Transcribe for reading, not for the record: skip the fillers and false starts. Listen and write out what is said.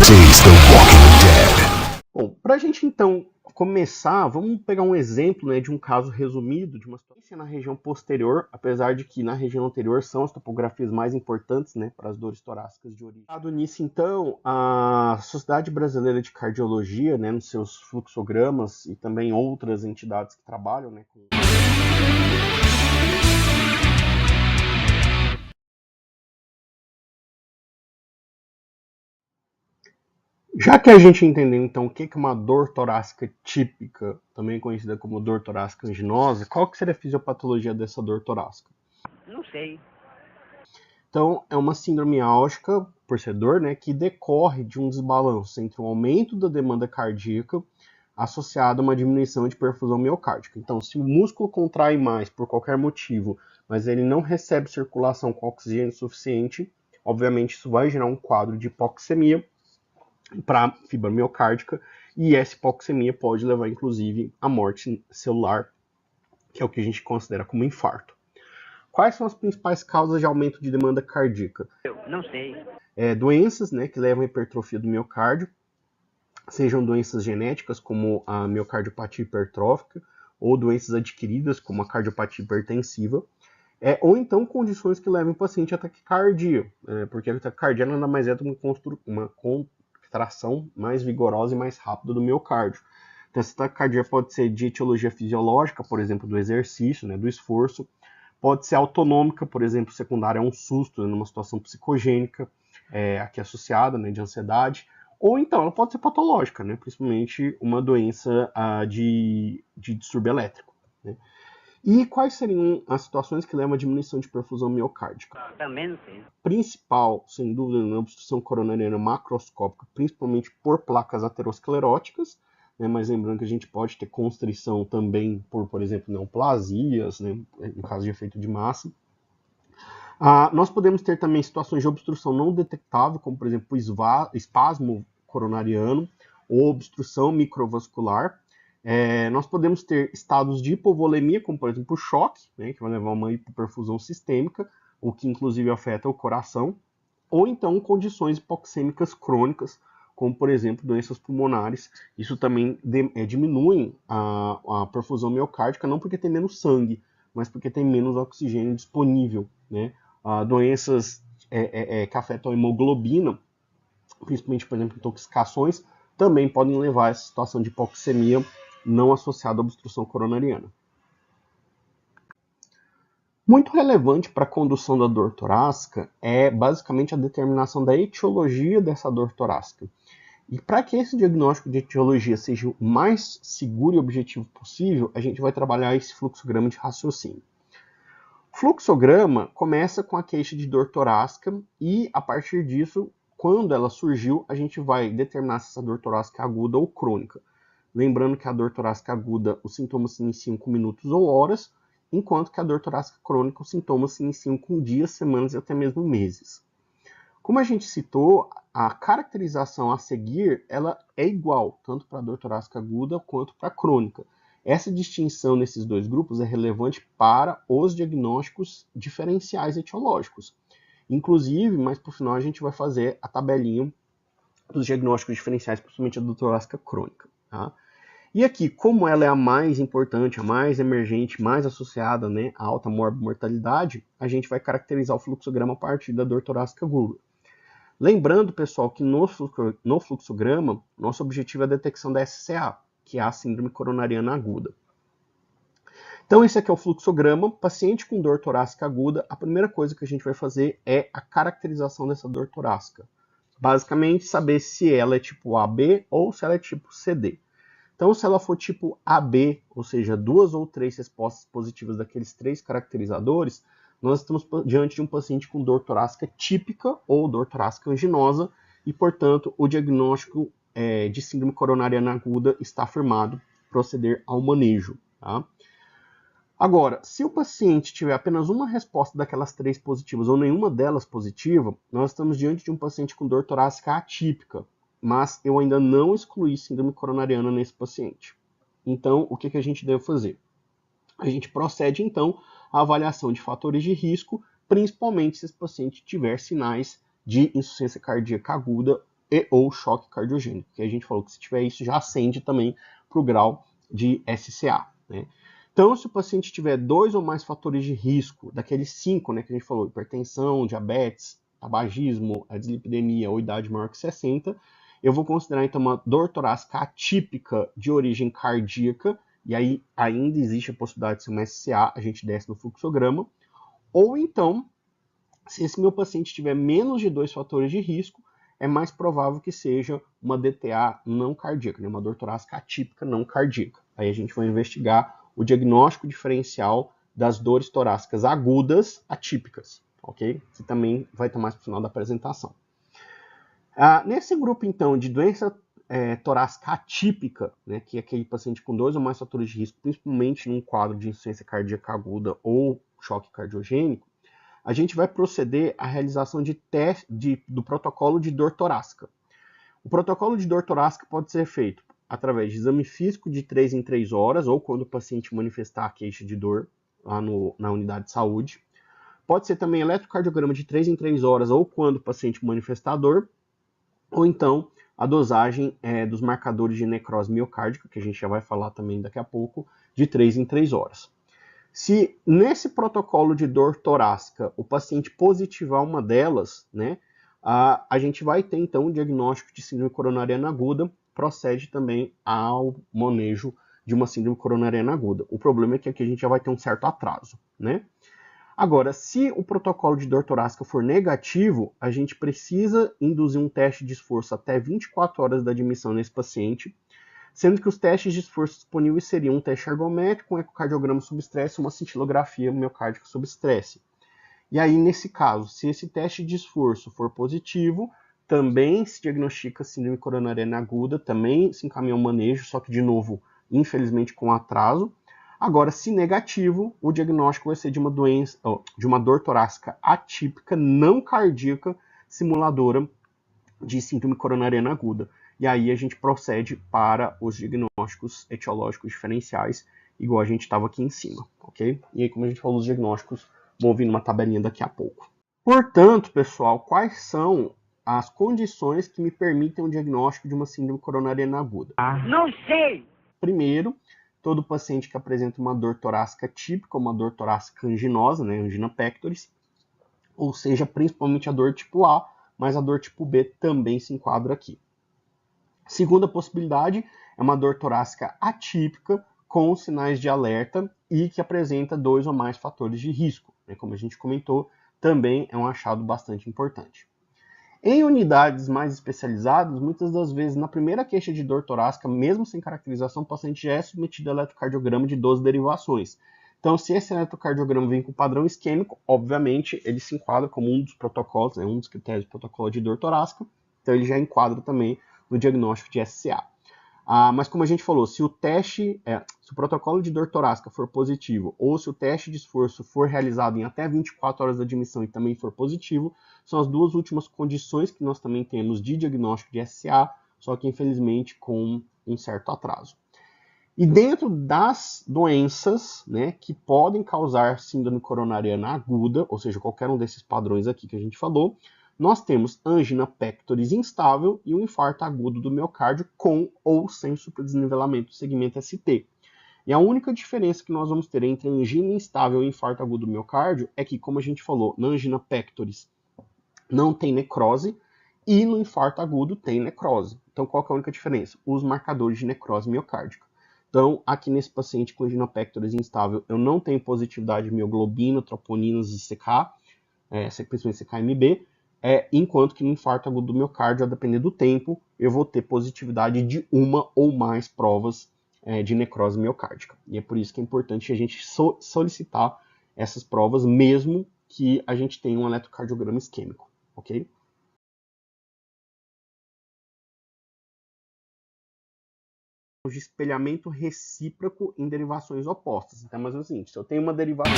Taste the Walking Dead. Bom, para a gente então começar, vamos pegar um exemplo, né, de um caso resumido de uma situação na região posterior, apesar de que na região anterior são as topografias mais importantes, né, para as dores torácicas de origem. Dado nisso, então, a Sociedade Brasileira de Cardiologia, né, nos seus fluxogramas e também outras entidades que trabalham, né, com Já que a gente entendeu, então, o que é uma dor torácica típica, também conhecida como dor torácica anginosa, qual que seria a fisiopatologia dessa dor torácica? Não sei. Então, é uma síndrome álgica, por ser dor, né, que decorre de um desbalanço entre o aumento da demanda cardíaca associado a uma diminuição de perfusão miocárdica. Então, se o músculo contrai mais por qualquer motivo, mas ele não recebe circulação com oxigênio suficiente, obviamente isso vai gerar um quadro de hipoxemia para fibra miocárdica, e essa hipoxemia pode levar, inclusive, à morte celular, que é o que a gente considera como infarto. Quais são as principais causas de aumento de demanda cardíaca? Eu não sei. Doenças, né, que levam à hipertrofia do miocárdio, sejam doenças genéticas, como a miocardiopatia hipertrófica, ou doenças adquiridas, como a cardiopatia hipertensiva, ou então condições que levam o paciente a taquicardia, porque a taquicardia nada mais é do que uma contração mais vigorosa e mais rápida do miocárdio. Então, essa taquicardia pode ser de etiologia fisiológica, por exemplo, do exercício, né, do esforço, pode ser autonômica, por exemplo, secundária a um susto, né, numa situação psicogênica, aqui associada, né, de ansiedade, ou então ela pode ser patológica, né, principalmente uma doença de distúrbio elétrico. Né. E quais seriam as situações que levam à diminuição de perfusão miocárdica? Também não sei. Principal, sem dúvida, na obstrução coronariana macroscópica, principalmente por placas ateroscleróticas, né, mas lembrando que a gente pode ter constrição também por exemplo, neoplasias, né, no caso de efeito de massa. Nós podemos ter também situações de obstrução não detectável, como por exemplo espasmo coronariano ou obstrução microvascular. Nós podemos ter estados de hipovolemia, como por exemplo o choque, né, que vai levar a uma hipoperfusão sistêmica, o que inclusive afeta o coração, ou então condições hipoxêmicas crônicas, como por exemplo doenças pulmonares. Isso também diminui a perfusão miocárdica, não porque tem menos sangue, mas porque tem menos oxigênio disponível, né? Doenças que afetam a hemoglobina, principalmente, por exemplo, intoxicações, também podem levar a essa situação de hipoxemia não associada à obstrução coronariana. Muito relevante para a condução da dor torácica é basicamente a determinação da etiologia dessa dor torácica. E para que esse diagnóstico de etiologia seja o mais seguro e objetivo possível, a gente vai trabalhar esse fluxograma de raciocínio. O fluxograma começa com a queixa de dor torácica e, a partir disso, quando ela surgiu, a gente vai determinar se essa dor torácica é aguda ou crônica. Lembrando que a dor torácica aguda, os sintomas se iniciam com minutos ou horas, enquanto que a dor torácica crônica, os sintomas se iniciam com dias, semanas e até mesmo meses. Como a gente citou, a caracterização a seguir ela é igual, tanto para a dor torácica aguda quanto para a crônica. Essa distinção nesses dois grupos é relevante para os diagnósticos diferenciais etiológicos. Inclusive, mais para o final, a gente vai fazer a tabelinha dos diagnósticos diferenciais, principalmente a dor torácica crônica. Tá? E aqui, como ela é a mais importante, a mais emergente, mais associada, né, à alta morbimortalidade, a gente vai caracterizar o fluxograma a partir da dor torácica aguda. Lembrando, pessoal, que no fluxograma, nosso objetivo é a detecção da SCA, que é a síndrome coronariana aguda. Então, esse aqui é o fluxograma. Paciente com dor torácica aguda, a primeira coisa que a gente vai fazer é a caracterização dessa dor torácica. Basicamente, saber se ela é tipo AB ou se ela é tipo CD. Então, se ela for tipo AB, ou seja, 2 ou 3 respostas positivas daqueles 3 caracterizadores, nós estamos diante de um paciente com dor torácica típica ou dor torácica anginosa e, portanto, o diagnóstico de síndrome coronariana aguda está afirmado, proceder ao manejo. Tá? Agora, se o paciente tiver apenas uma resposta daquelas 3 positivas ou nenhuma delas positiva, nós estamos diante de um paciente com dor torácica atípica, mas eu ainda não excluí síndrome coronariana nesse paciente. Então, o que a gente deve fazer? A gente procede, então, à avaliação de fatores de risco, principalmente se esse paciente tiver sinais de insuficiência cardíaca aguda e ou choque cardiogênico, que a gente falou que se tiver isso já ascende também para o grau de SCA, né? Então, se o paciente tiver 2 ou mais fatores de risco, daqueles 5, né, que a gente falou, hipertensão, diabetes, tabagismo, a dislipidemia ou idade maior que 60, eu vou considerar então uma dor torácica atípica de origem cardíaca, e aí ainda existe a possibilidade de ser uma SCA, a gente desce no fluxograma, ou então, se esse meu paciente tiver menos de 2 fatores de risco, é mais provável que seja uma DTA não cardíaca, né? Uma dor torácica atípica não cardíaca. Aí a gente vai investigar o diagnóstico diferencial das dores torácicas agudas atípicas, ok? Que também vai estar mais para o final da apresentação. Nesse grupo, então, de doença torácica atípica, né, que é aquele paciente com 2 ou mais fatores de risco, principalmente num quadro de insuficiência cardíaca aguda ou choque cardiogênico, a gente vai proceder à realização de do protocolo de dor torácica. O protocolo de dor torácica pode ser feito através de exame físico de 3 em 3 horas, ou quando o paciente manifestar a queixa de dor lá na unidade de saúde. Pode ser também eletrocardiograma de 3 em 3 horas, ou quando o paciente manifestar a dor, ou então a dosagem dos marcadores de necrose miocárdica, que a gente já vai falar também daqui a pouco, de 3 em 3 horas. Se nesse protocolo de dor torácica o paciente positivar uma delas, né, a gente vai ter então o diagnóstico de síndrome coronariana aguda, procede também ao manejo de uma síndrome coronariana aguda. O problema é que aqui a gente já vai ter um certo atraso, né? Agora, se o protocolo de dor torácica for negativo, a gente precisa induzir um teste de esforço até 24 horas da admissão nesse paciente, sendo que os testes de esforço disponíveis seriam um teste ergométrico, um ecocardiograma sob estresse e uma cintilografia miocárdica sob estresse. E aí, nesse caso, se esse teste de esforço for positivo, também se diagnostica síndrome coronariana aguda, também se encaminha ao manejo, só que, de novo, infelizmente com atraso. Agora, se negativo, o diagnóstico vai ser de uma doença, de uma dor torácica atípica, não cardíaca, simuladora de síndrome coronariana aguda. E aí a gente procede para os diagnósticos etiológicos diferenciais, igual a gente estava aqui em cima, ok? E aí, como a gente falou, os diagnósticos vão vir numa tabelinha daqui a pouco. Portanto, pessoal, quais são as condições que me permitem o diagnóstico de uma síndrome coronariana aguda? Não sei! Primeiro, todo paciente que apresenta uma dor torácica típica, uma dor torácica anginosa, né, angina pectoris, ou seja, principalmente a dor tipo A, mas a dor tipo B também se enquadra aqui. Segunda possibilidade é uma dor torácica atípica com sinais de alerta e que apresenta 2 ou mais fatores de risco, né? Como a gente comentou, também é um achado bastante importante. Em unidades mais especializadas, muitas das vezes, na primeira queixa de dor torácica, mesmo sem caracterização, o paciente já é submetido a eletrocardiograma de 12 derivações. Então, se esse eletrocardiograma vem com padrão isquêmico, obviamente, ele se enquadra como um dos protocolos, né, um dos critérios do protocolo de dor torácica, então ele já enquadra também no diagnóstico de SCA. Mas como a gente falou, se o protocolo de dor torácica for positivo, ou se o teste de esforço for realizado em até 24 horas da admissão e também for positivo, são as duas últimas condições que nós também temos de diagnóstico de SCA, só que infelizmente com um certo atraso. E dentro das doenças, né, que podem causar síndrome coronariana aguda, ou seja, qualquer um desses padrões aqui que a gente falou, nós temos angina pectoris instável e um infarto agudo do miocárdio com ou sem supradesnivelamento do segmento ST. E a única diferença que nós vamos ter entre angina instável e infarto agudo do miocárdio é que, como a gente falou, na angina pectoris não tem necrose e no infarto agudo tem necrose. Então, qual que é a única diferença? Os marcadores de necrose miocárdica. Então, aqui nesse paciente com angina pectoris instável, eu não tenho positividade de mioglobina, troponinas e CK, principalmente CKMB, enquanto que no infarto agudo do miocárdio, a depender do tempo, eu vou ter positividade de uma ou mais provas de necrose miocárdica. E é por isso que é importante a gente solicitar essas provas, mesmo que a gente tenha um eletrocardiograma isquêmico, ok? De espelhamento recíproco em derivações opostas. Então, mais ou menos o seguinte, se eu tenho uma derivação